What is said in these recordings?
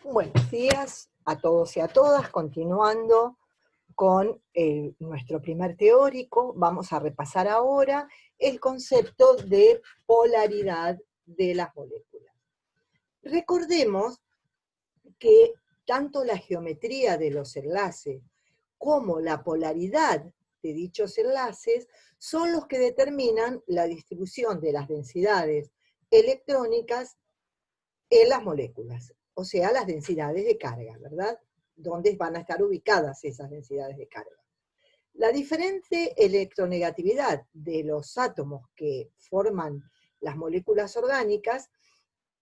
Buenos días a todos y a todas. Continuando con nuestro primer teórico, vamos a repasar ahora el concepto de polaridad de las moléculas. Recordemos que tanto la geometría de los enlaces como la polaridad de dichos enlaces son los que determinan la distribución de las densidades electrónicas en las moléculas, o sea, las densidades de carga, ¿verdad? ¿Dónde van a estar ubicadas esas densidades de carga? La diferente electronegatividad de los átomos que forman las moléculas orgánicas,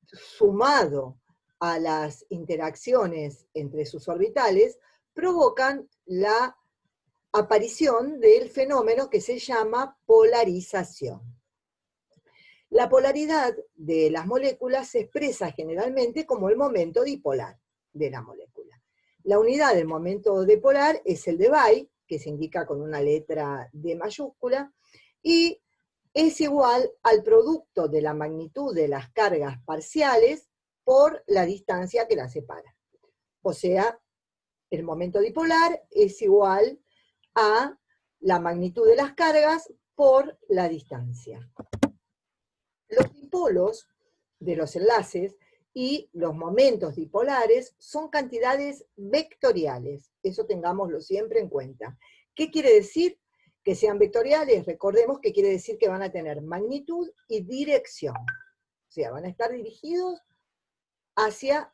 sumado a las interacciones entre sus orbitales, provocan la aparición del fenómeno que se llama polarización. La polaridad de las moléculas se expresa generalmente como el momento dipolar de la molécula. La unidad del momento dipolar es el debye, que se indica con una letra D mayúscula, y es igual al producto de la magnitud de las cargas parciales por la distancia que las separa. O sea, el momento dipolar es igual a la magnitud de las cargas por la distancia. Los dipolos de los enlaces y los momentos dipolares son cantidades vectoriales. Eso tengámoslo siempre en cuenta. ¿Qué quiere decir? Que sean vectoriales. Recordemos que quiere decir que van a tener magnitud y dirección. O sea, van a estar dirigidos hacia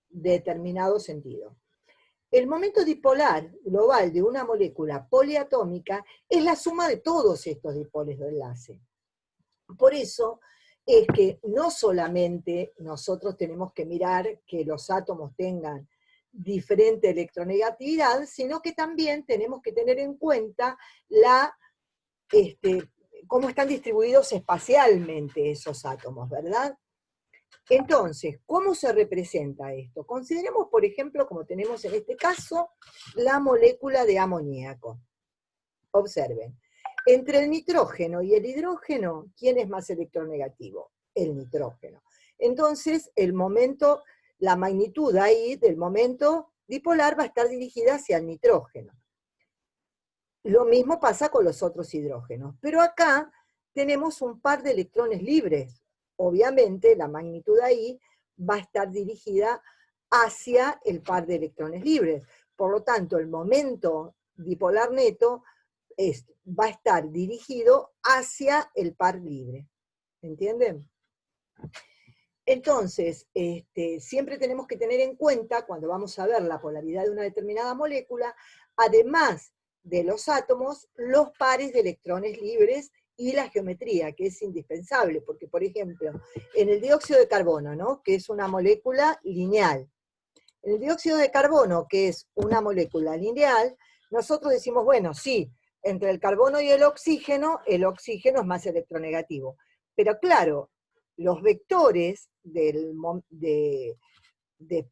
determinado sentido. El momento dipolar global de una molécula poliatómica es la suma de todos estos dipoles de enlace. Por eso es que no solamente nosotros tenemos que mirar que los átomos tengan diferente electronegatividad, sino que también tenemos que tener en cuenta cómo están distribuidos espacialmente esos átomos, ¿verdad? Entonces, ¿cómo se representa esto? Consideremos, por ejemplo, como tenemos en este caso, la molécula de amoníaco. Observen. Entre el nitrógeno y el hidrógeno, ¿quién es más electronegativo? El nitrógeno. Entonces, la magnitud ahí del momento dipolar va a estar dirigida hacia el nitrógeno. Lo mismo pasa con los otros hidrógenos. Pero acá tenemos un par de electrones libres. Obviamente, la magnitud ahí va a estar dirigida hacia el par de electrones libres. Por lo tanto, el momento dipolar neto va a estar dirigido hacia el par libre. ¿Entienden? Entonces, siempre tenemos que tener en cuenta, cuando vamos a ver la polaridad de una determinada molécula, además de los átomos, los pares de electrones libres y la geometría, que es indispensable, porque, por ejemplo, en el dióxido de carbono, ¿no?, que es una molécula lineal, en el dióxido de carbono, que es una molécula lineal, nosotros decimos, bueno, sí, entre el carbono y el oxígeno es más electronegativo. Pero claro, los vectores de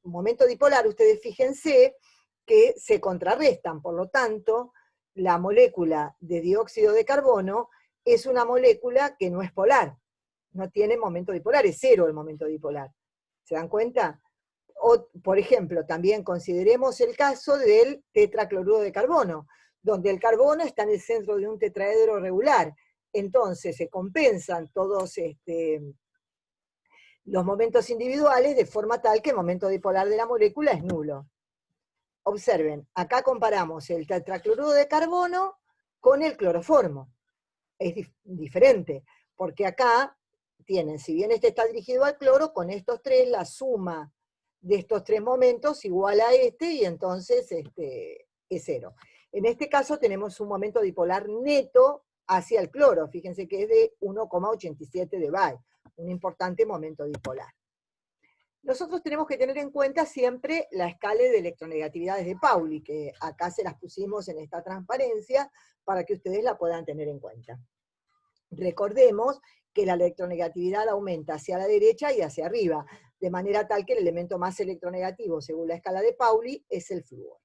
momento dipolar, ustedes fíjense que se contrarrestan, por lo tanto, la molécula de dióxido de carbono es una molécula que no es polar, no tiene momento dipolar, es cero el momento dipolar. ¿Se dan cuenta? O, por ejemplo, también consideremos el caso del tetracloruro de carbono, donde el carbono está en el centro de un tetraedro regular. Entonces se compensan todos los momentos individuales de forma tal que el momento dipolar de la molécula es nulo. Observen, acá comparamos el tetracloruro de carbono con el cloroformo. Es diferente, porque acá tienen, si bien este está dirigido al cloro, con estos tres la suma de estos tres momentos igual a y entonces es cero. En este caso tenemos un momento dipolar neto hacia el cloro, fíjense que es de 1,87 debye, un importante momento dipolar. Nosotros tenemos que tener en cuenta siempre la escala de electronegatividades de Pauli, que acá se las pusimos en esta transparencia para que ustedes la puedan tener en cuenta. Recordemos que la electronegatividad aumenta hacia la derecha y hacia arriba, de manera tal que el elemento más electronegativo, según la escala de Pauli, es el flúor.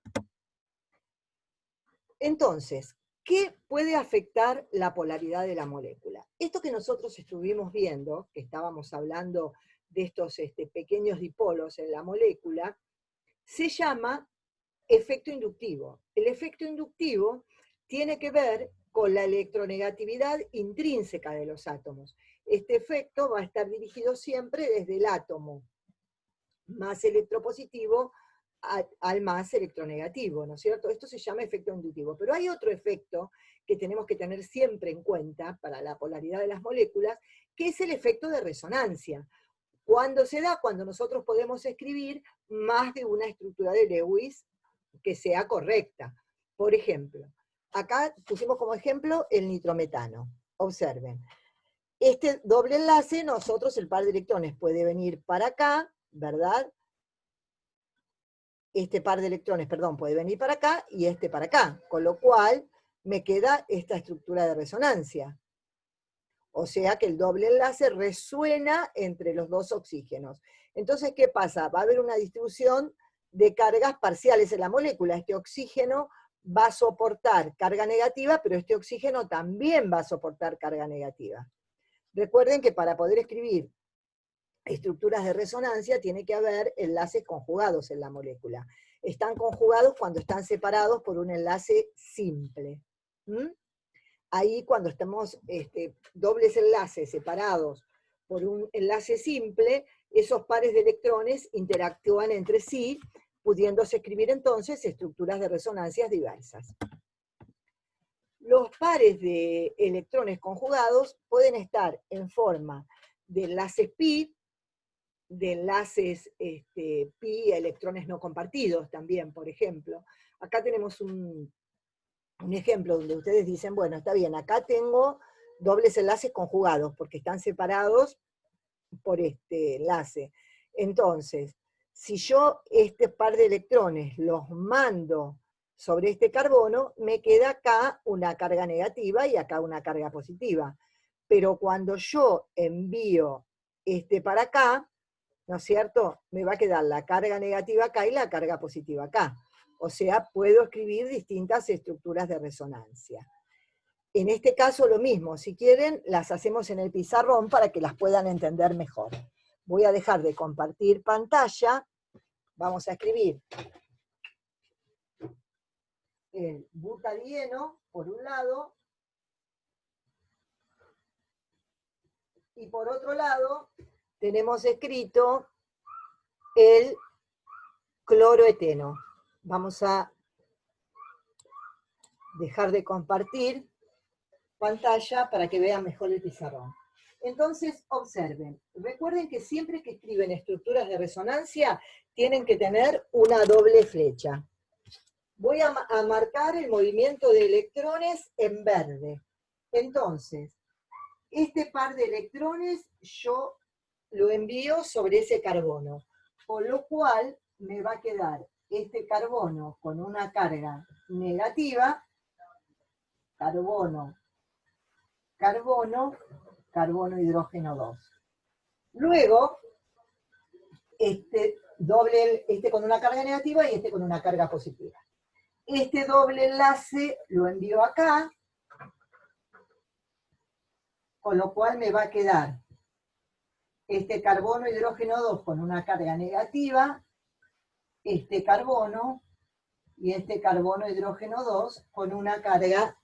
Entonces, ¿qué puede afectar la polaridad de la molécula? Esto que nosotros estuvimos viendo, que estábamos hablando de estos pequeños dipolos en la molécula, se llama efecto inductivo. El efecto inductivo tiene que ver con la electronegatividad intrínseca de los átomos. Este efecto va a estar dirigido siempre desde el átomo más electropositivo al más electronegativo, ¿no es cierto? Esto se llama efecto inductivo. Pero hay otro efecto que tenemos que tener siempre en cuenta para la polaridad de las moléculas, que es el efecto de resonancia. ¿Cuándo se da? Cuando nosotros podemos escribir más de una estructura de Lewis que sea correcta. Por ejemplo, acá pusimos como ejemplo el nitrometano. Observen. Este doble enlace, nosotros el par de electrones puede venir para acá, ¿verdad? Este par de electrones, perdón, puede venir para acá y este para acá, con lo cual me queda esta estructura de resonancia. O sea que el doble enlace resuena entre los dos oxígenos. Entonces, ¿qué pasa? Va a haber una distribución de cargas parciales en la molécula. Este oxígeno va a soportar carga negativa, pero este oxígeno también va a soportar carga negativa. Recuerden que para poder escribir estructuras de resonancia tiene que haber enlaces conjugados en la molécula. Están conjugados cuando están separados por un enlace simple. Ahí cuando estamos dobles enlaces separados por un enlace simple, esos pares de electrones interactúan entre sí, pudiéndose escribir entonces estructuras de resonancias diversas. Los pares de electrones conjugados pueden estar en forma de enlaces pi, de enlaces pi, electrones no compartidos también, por ejemplo. Acá tenemos un ejemplo donde ustedes dicen, bueno, está bien, acá tengo dobles enlaces conjugados, porque están separados por este enlace. Entonces, si yo este par de electrones los mando sobre este carbono, me queda acá una carga negativa y acá una carga positiva. Pero cuando yo envío para acá, ¿no es cierto? Me va a quedar la carga negativa acá y la carga positiva acá. O sea, puedo escribir distintas estructuras de resonancia. En este caso lo mismo, si quieren, las hacemos en el pizarrón para que las puedan entender mejor. Voy a dejar de compartir pantalla, vamos a escribir el butadieno por un lado, y por otro lado tenemos escrito el cloroeteno. Vamos a dejar de compartir pantalla para que vean mejor el pizarrón. Entonces, observen. Recuerden que siempre que escriben estructuras de resonancia, tienen que tener una doble flecha. Voy a marcar el movimiento de electrones en verde. Entonces, este par de electrones yo lo envío sobre ese carbono, con lo cual me va a quedar este carbono con una carga negativa, carbono, carbono, carbono, hidrógeno 2. Luego, este con una carga negativa y este con una carga positiva. Este doble enlace lo envío acá, con lo cual me va a quedar este carbono, hidrógeno 2 con una carga negativa, este carbono y este carbono, hidrógeno 2 con una carga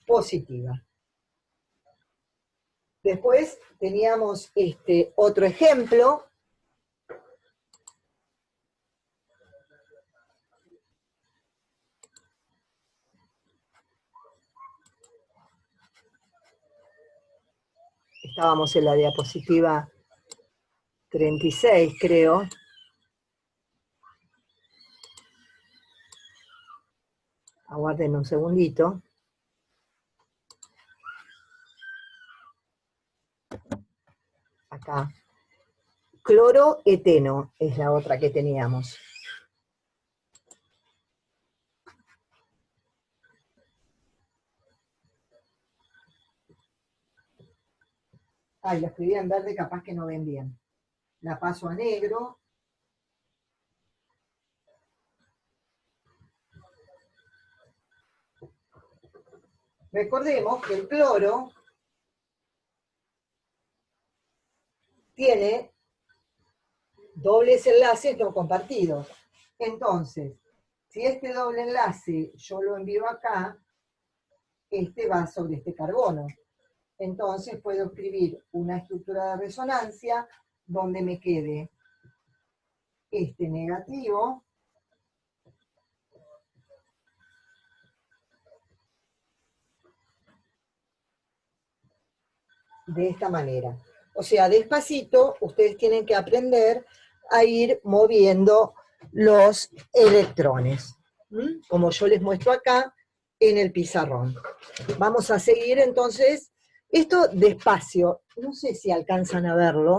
positiva. Después teníamos otro ejemplo. Estábamos en la diapositiva 36, creo. Aguarden un segundito. Acá. Cloroeteno es la otra que teníamos. Ay, la escribí en verde, capaz que no ven bien. La paso a negro. Recordemos que el cloro tiene dobles enlaces no compartidos. Entonces, si este doble enlace yo lo envío acá, este va sobre este carbono. Entonces puedo escribir una estructura de resonancia donde me quede este negativo de esta manera. O sea, despacito ustedes tienen que aprender a ir moviendo los electrones, como yo les muestro acá en el pizarrón. Vamos a seguir entonces, esto despacio, no sé si alcanzan a verlo,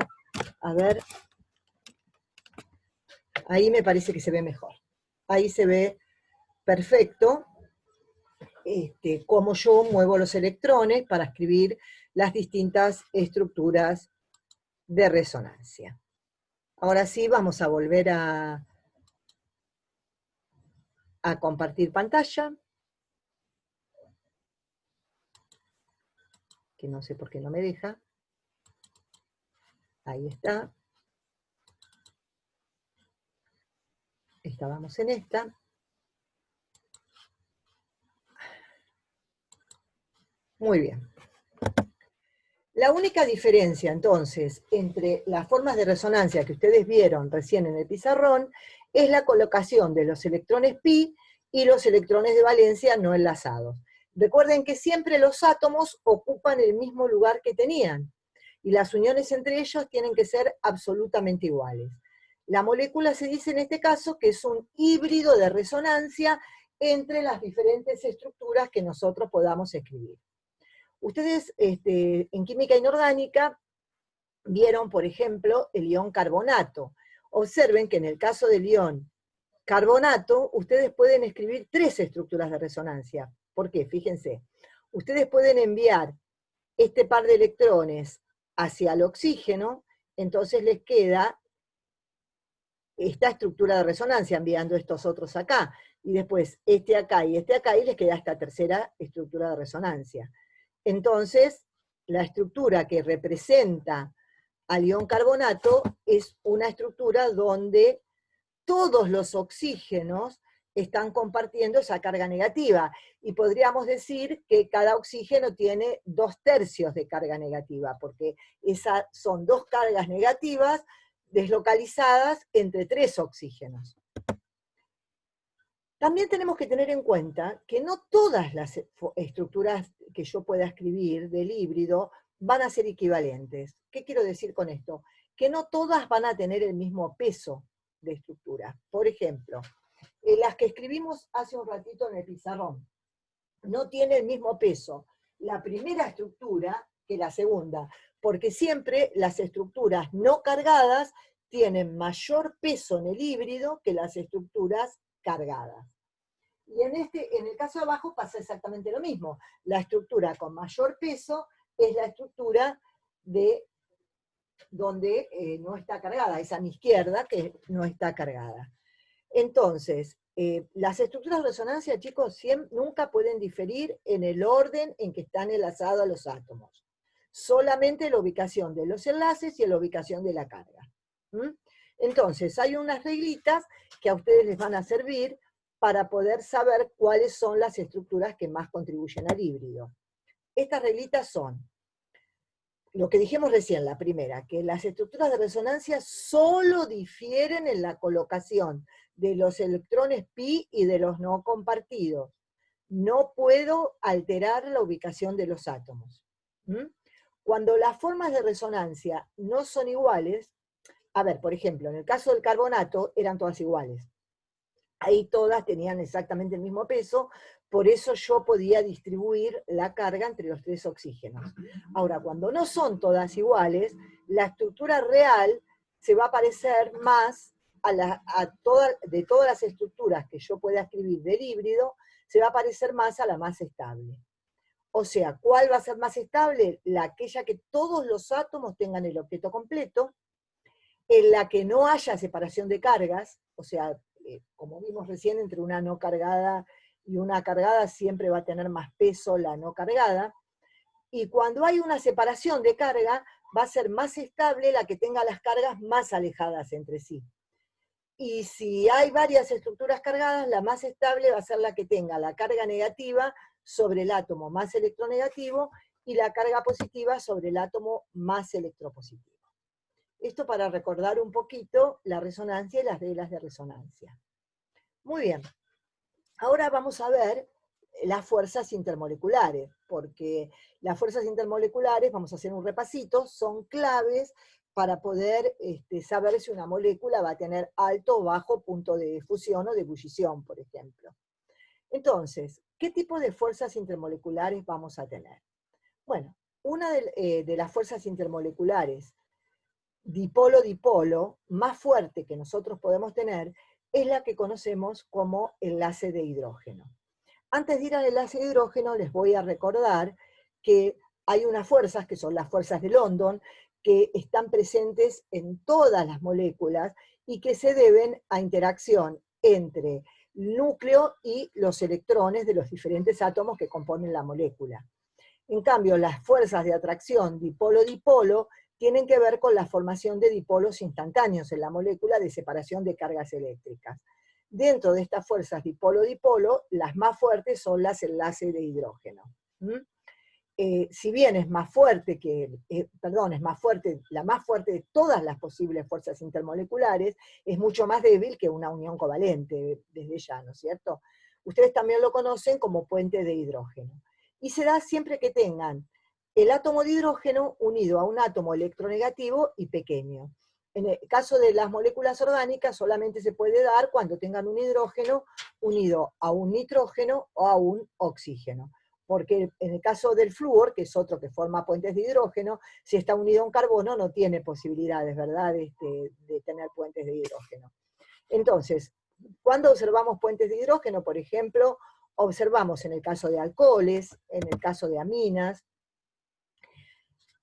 a ver, ahí me parece que se ve mejor, ahí se ve perfecto, cómo yo muevo los electrones para escribir las distintas estructuras de resonancia. Ahora sí vamos a volver a compartir pantalla, que no sé por qué no me deja. Ahí está. Estábamos en esta. Muy bien. La única diferencia, entonces, entre las formas de resonancia que ustedes vieron recién en el pizarrón, es la colocación de los electrones pi y los electrones de valencia no enlazados. Recuerden que siempre los átomos ocupan el mismo lugar que tenían, y las uniones entre ellos tienen que ser absolutamente iguales. La molécula se dice en este caso que es un híbrido de resonancia entre las diferentes estructuras que nosotros podamos escribir. Ustedes en química inorgánica vieron, por ejemplo, el ion carbonato. Observen que en el caso del ion carbonato, ustedes pueden escribir 3 estructuras de resonancia. ¿Por qué? Fíjense. Ustedes pueden enviar este par de electrones hacia el oxígeno, entonces les queda esta estructura de resonancia enviando estos otros acá, y después este acá, y les queda esta tercera estructura de resonancia. Entonces, la estructura que representa al ion carbonato es una estructura donde todos los oxígenos están compartiendo esa carga negativa, y podríamos decir que cada oxígeno tiene 2/3 de carga negativa, porque esas son 2 cargas negativas deslocalizadas entre 3 oxígenos. También tenemos que tener en cuenta que no todas las estructuras que yo pueda escribir del híbrido van a ser equivalentes. ¿Qué quiero decir con esto? Que no todas van a tener el mismo peso de estructura. Por ejemplo, las que escribimos hace un ratito en el pizarrón, no tiene el mismo peso la primera estructura que la segunda, porque siempre las estructuras no cargadas tienen mayor peso en el híbrido que las estructuras cargadas. Y en el caso de abajo pasa exactamente lo mismo. La estructura con mayor peso es la estructura de donde no está cargada, esa a mi izquierda que no está cargada. Entonces, las estructuras de resonancia, chicos, nunca pueden diferir en el orden en que están enlazados los átomos. Solamente la ubicación de los enlaces y la ubicación de la carga. Entonces, hay unas reglitas que a ustedes les van a servir para poder saber cuáles son las estructuras que más contribuyen al híbrido. Estas reglitas son lo que dijimos recién, la primera, que las estructuras de resonancia solo difieren en la colocación de los electrones pi y de los no compartidos. No puedo alterar la ubicación de los átomos. Cuando las formas de resonancia no son iguales, a ver, por ejemplo, en el caso del carbonato eran todas iguales. Ahí todas tenían exactamente el mismo peso, por eso yo podía distribuir la carga entre los 3 oxígenos. Ahora, cuando no son todas iguales, la estructura real se va a parecer más de todas las estructuras que yo pueda escribir del híbrido, se va a parecer más a la más estable. O sea, ¿cuál va a ser más estable? Aquella que todos los átomos tengan el octeto completo, en la que no haya separación de cargas, o sea, como vimos recién, entre una no cargada y una cargada siempre va a tener más peso la no cargada, y cuando hay una separación de carga, va a ser más estable la que tenga las cargas más alejadas entre sí. Y si hay varias estructuras cargadas, la más estable va a ser la que tenga la carga negativa sobre el átomo más electronegativo y la carga positiva sobre el átomo más electropositivo. Esto para recordar un poquito la resonancia y las reglas de resonancia. Muy bien. Ahora vamos a ver las fuerzas intermoleculares, porque las fuerzas intermoleculares, vamos a hacer un repasito, son claves para poder saber si una molécula va a tener alto o bajo punto de fusión o de ebullición, por ejemplo. Entonces, ¿qué tipo de fuerzas intermoleculares vamos a tener? Bueno, una de las fuerzas intermoleculares dipolo-dipolo más fuerte que nosotros podemos tener es la que conocemos como enlace de hidrógeno. Antes de ir al enlace de hidrógeno, les voy a recordar que hay unas fuerzas, que son las fuerzas de London, que están presentes en todas las moléculas y que se deben a interacción entre el núcleo y los electrones de los diferentes átomos que componen la molécula. En cambio, las fuerzas de atracción dipolo-dipolo tienen que ver con la formación de dipolos instantáneos en la molécula de separación de cargas eléctricas. Dentro de estas fuerzas dipolo-dipolo, las más fuertes son las enlaces de hidrógeno. Si bien es más fuerte la más fuerte de todas las posibles fuerzas intermoleculares, es mucho más débil que una unión covalente, desde ya, ¿no es cierto? Ustedes también lo conocen como puente de hidrógeno. Y se da siempre que tengan el átomo de hidrógeno unido a un átomo electronegativo y pequeño. En el caso de las moléculas orgánicas solamente se puede dar cuando tengan un hidrógeno unido a un nitrógeno o a un oxígeno. Porque en el caso del flúor, que es otro que forma puentes de hidrógeno, si está unido a un carbono no tiene posibilidades, ¿verdad?, de tener puentes de hidrógeno. Entonces, cuando observamos puentes de hidrógeno, por ejemplo, observamos en el caso de alcoholes, en el caso de aminas,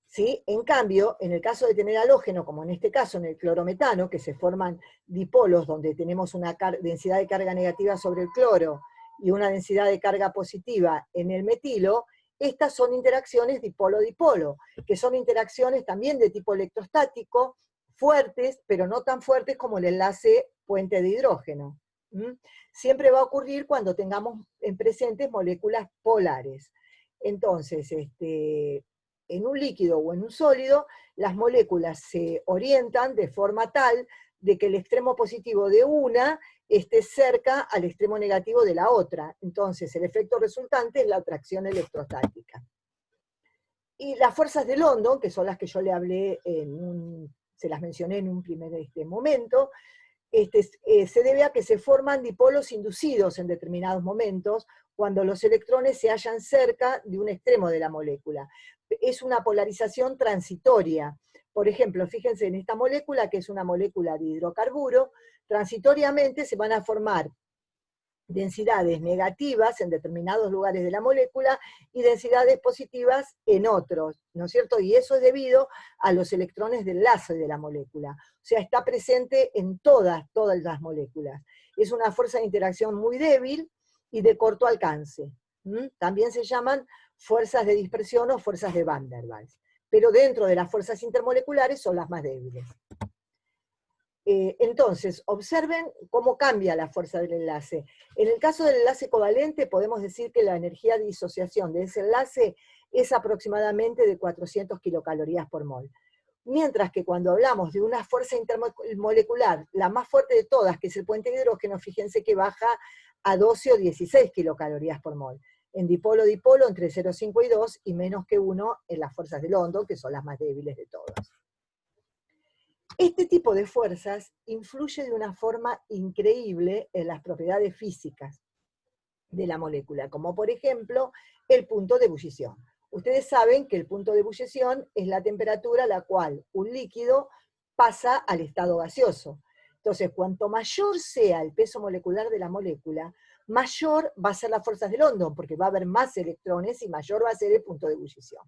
¿sí? En cambio, en el caso de tener halógeno, como en este caso en el clorometano, que se forman dipolos donde tenemos una densidad de carga negativa sobre el cloro y una densidad de carga positiva en el metilo, estas son interacciones dipolo-dipolo, que son interacciones también de tipo electrostático, fuertes, pero no tan fuertes como el enlace puente de hidrógeno. Siempre va a ocurrir cuando tengamos en presentes moléculas polares. Entonces, en un líquido o en un sólido, las moléculas se orientan de forma tal de que el extremo positivo de una esté cerca al extremo negativo de la otra. Entonces, el efecto resultante es la atracción electrostática. Y las fuerzas de London, que son las que yo le hablé, se las mencioné en un primer momento, se debe a que se forman dipolos inducidos en determinados momentos cuando los electrones se hallan cerca de un extremo de la molécula. Es una polarización transitoria. Por ejemplo, fíjense en esta molécula, que es una molécula de hidrocarburo, transitoriamente se van a formar densidades negativas en determinados lugares de la molécula y densidades positivas en otros, ¿no es cierto? Y eso es debido a los electrones de enlace de la molécula. O sea, está presente en todas las moléculas. Es una fuerza de interacción muy débil y de corto alcance. También se llaman fuerzas de dispersión o fuerzas de Van der Waals. Pero dentro de las fuerzas intermoleculares son las más débiles. Entonces, observen cómo cambia la fuerza del enlace. En el caso del enlace covalente, podemos decir que la energía de disociación de ese enlace es aproximadamente de 400 kilocalorías por mol. Mientras que cuando hablamos de una fuerza intermolecular, la más fuerte de todas, que es el puente de hidrógeno, fíjense que baja a 12 o 16 kilocalorías por mol. En dipolo-dipolo entre 0,5 y 2, y menos que 1 en las fuerzas de London, que son las más débiles de todas. Este tipo de fuerzas influye de una forma increíble en las propiedades físicas de la molécula, como por ejemplo el punto de ebullición. Ustedes saben que el punto de ebullición es la temperatura a la cual un líquido pasa al estado gaseoso. Entonces, cuanto mayor sea el peso molecular de la molécula, mayor va a ser las fuerzas de London, porque va a haber más electrones y mayor va a ser el punto de ebullición.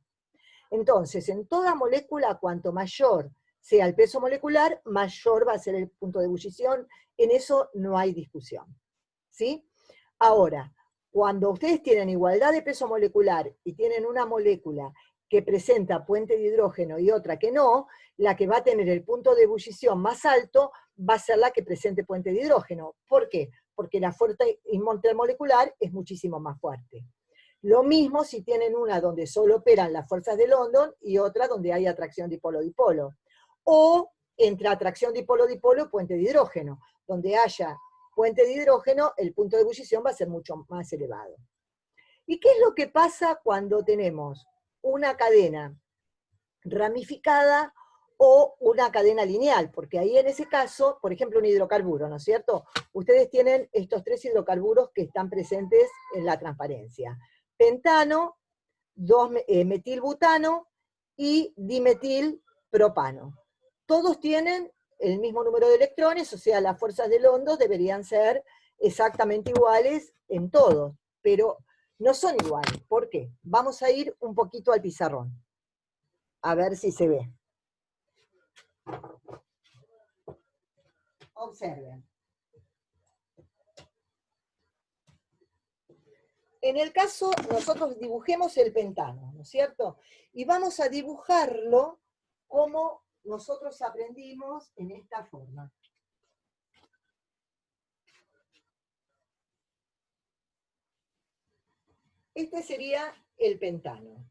Entonces, en toda molécula, cuanto mayor sea el peso molecular, mayor va a ser el punto de ebullición. En eso no hay discusión. ¿Sí? Ahora, cuando ustedes tienen igualdad de peso molecular y tienen una molécula que presenta puente de hidrógeno y otra que no, la que va a tener el punto de ebullición más alto va a ser la que presente puente de hidrógeno. ¿Por qué? Porque la fuerza intermolecular es muchísimo más fuerte. Lo mismo si tienen una donde solo operan las fuerzas de London y otra donde hay atracción dipolo-dipolo. O entre atracción dipolo-dipolo, puente de hidrógeno. Donde haya puente de hidrógeno, el punto de ebullición va a ser mucho más elevado. ¿Y qué es lo que pasa cuando tenemos una cadena ramificada o una cadena lineal? Porque ahí en ese caso, por ejemplo, un hidrocarburo, ¿no es cierto? Ustedes tienen estos 3 hidrocarburos que están presentes en la transparencia. Pentano, metilbutano y dimetilpropano. Todos tienen el mismo número de electrones, o sea, las fuerzas de London deberían ser exactamente iguales en todos, pero no son iguales. ¿Por qué? Vamos a ir un poquito al pizarrón, a ver si se ve. Observen. En el caso, nosotros dibujemos el pentano, ¿no es cierto? Y vamos a dibujarlo como nosotros aprendimos en esta forma. Este sería el pentano.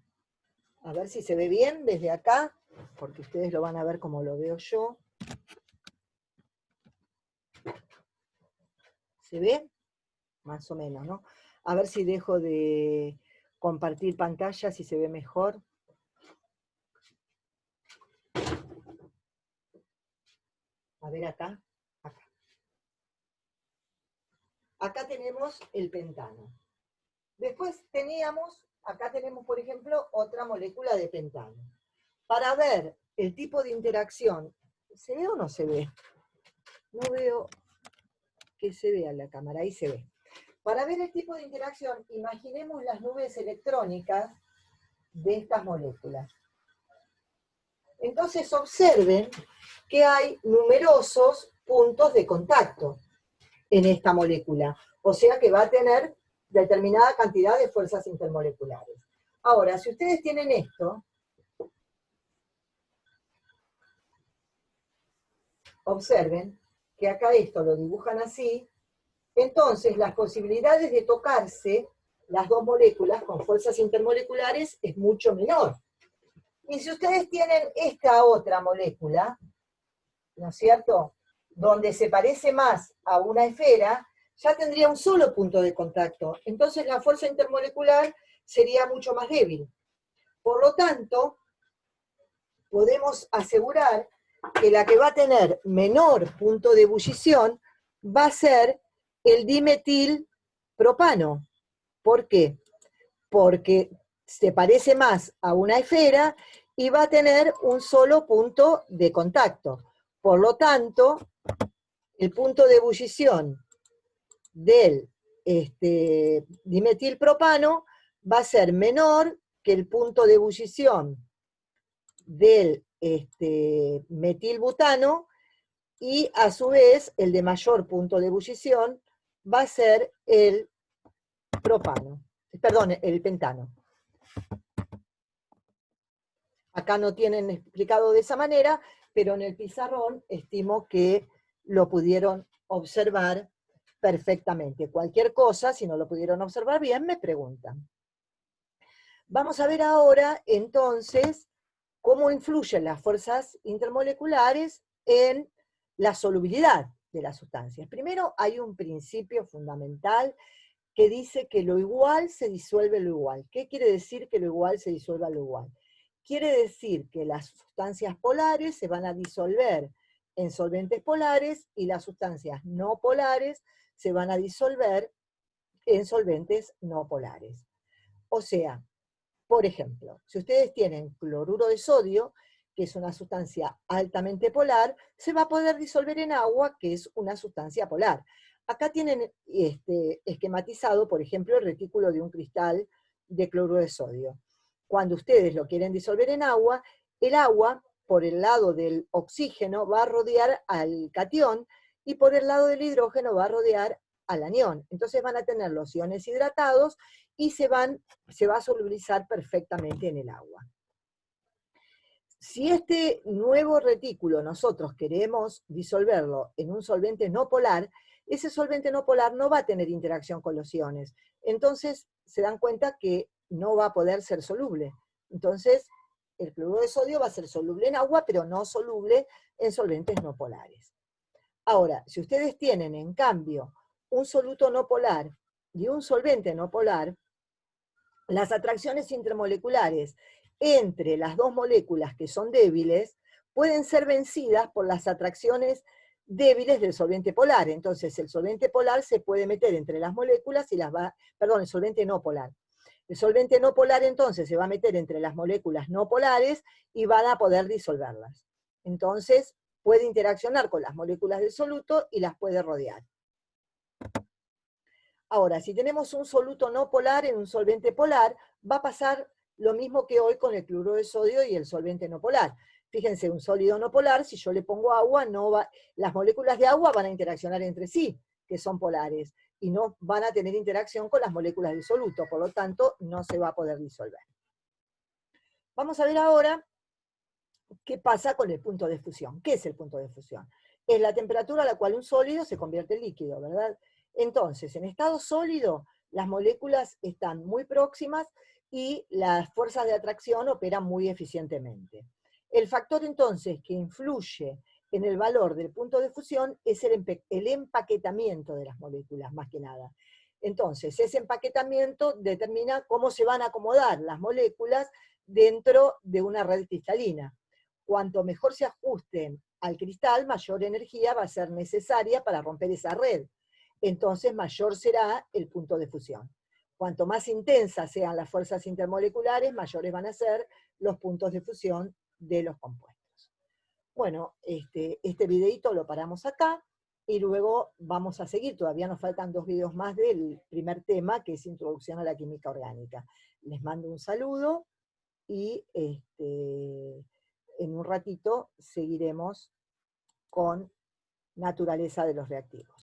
A ver si se ve bien desde acá, porque ustedes lo van a ver como lo veo yo. ¿Se ve? Más o menos, ¿no? A ver si dejo de compartir pantalla, si se ve mejor. A ver acá. Acá tenemos el pentano. Después acá tenemos, por ejemplo, otra molécula de pentano. Para ver el tipo de interacción, ¿se ve o no se ve? No veo que se vea en la cámara, ahí se ve. Para ver el tipo de interacción, imaginemos las nubes electrónicas de estas moléculas. Entonces observen que hay numerosos puntos de contacto en esta molécula, o sea que va a tener determinada cantidad de fuerzas intermoleculares. Ahora, si ustedes tienen esto, observen que acá esto lo dibujan así, entonces las posibilidades de tocarse las dos moléculas con fuerzas intermoleculares es mucho menor. Y si ustedes tienen esta otra molécula, ¿no es cierto?, donde se parece más a una esfera, ya tendría un solo punto de contacto. Entonces la fuerza intermolecular sería mucho más débil. Por lo tanto, podemos asegurar que la que va a tener menor punto de ebullición va a ser el dimetilpropano. ¿Por qué? Porque se parece más a una esfera y va a tener un solo punto de contacto. Por lo tanto, el punto de ebullición del dimetilpropano va a ser menor que el punto de ebullición del metilbutano, y a su vez el de mayor punto de ebullición va a ser el propano, perdón, el pentano. Acá no tienen explicado de esa manera, pero en el pizarrón estimo que lo pudieron observar perfectamente. Cualquier cosa, si no lo pudieron observar bien, me preguntan. Vamos a ver ahora, entonces, cómo influyen las fuerzas intermoleculares en la solubilidad de las sustancias. Primero, hay un principio fundamental que dice que lo igual se disuelve lo igual. ¿Qué quiere decir que lo igual se disuelva lo igual? Quiere decir que las sustancias polares se van a disolver en solventes polares y las sustancias no polares se van a disolver en solventes no polares. O sea, por ejemplo, si ustedes tienen cloruro de sodio, que es una sustancia altamente polar, se va a poder disolver en agua, que es una sustancia polar. Acá tienen esquematizado, por ejemplo, el retículo de un cristal de cloruro de sodio. Cuando ustedes lo quieren disolver en agua, el agua, por el lado del oxígeno, va a rodear al catión, y por el lado del hidrógeno va a rodear al anión. Entonces van a tener los iones hidratados y se va a solubilizar perfectamente en el agua. Si este nuevo retículo nosotros queremos disolverlo en un solvente no polar, ese solvente no polar no va a tener interacción con los iones. Entonces se dan cuenta que no va a poder ser soluble. Entonces el cloruro de sodio va a ser soluble en agua, pero no soluble en solventes no polares. Ahora, si ustedes tienen en cambio un soluto no polar y un solvente no polar, las atracciones intermoleculares entre las dos moléculas que son débiles pueden ser vencidas por las atracciones débiles del solvente polar. Entonces, el solvente polar se puede meter entre las moléculas y las va, perdón, el solvente no polar. El solvente no polar entonces se va a meter entre las moléculas no polares y van a poder disolverlas. Entonces, puede interaccionar con las moléculas del soluto y las puede rodear. Ahora, si tenemos un soluto no polar en un solvente polar, va a pasar lo mismo que hoy con el cloruro de sodio y el solvente no polar. Fíjense, un sólido no polar, si yo le pongo agua, las moléculas de agua van a interaccionar entre sí, que son polares, y no van a tener interacción con las moléculas del soluto, por lo tanto, no se va a poder disolver. Vamos a ver ahora qué pasa con el punto de fusión. ¿Qué es el punto de fusión? Es la temperatura a la cual un sólido se convierte en líquido, ¿verdad? Entonces, en estado sólido, las moléculas están muy próximas y las fuerzas de atracción operan muy eficientemente. El factor entonces que influye en el valor del punto de fusión es el empaquetamiento de las moléculas, más que nada. Entonces, ese empaquetamiento determina cómo se van a acomodar las moléculas dentro de una red cristalina. Cuanto mejor se ajusten al cristal, mayor energía va a ser necesaria para romper esa red. Entonces mayor será el punto de fusión. Cuanto más intensas sean las fuerzas intermoleculares, mayores van a ser los puntos de fusión de los compuestos. Bueno, este videito lo paramos acá y luego vamos a seguir. Todavía nos faltan 2 videos más del primer tema, que es Introducción a la Química Orgánica. Les mando un saludo y en un ratito seguiremos con naturaleza de los reactivos.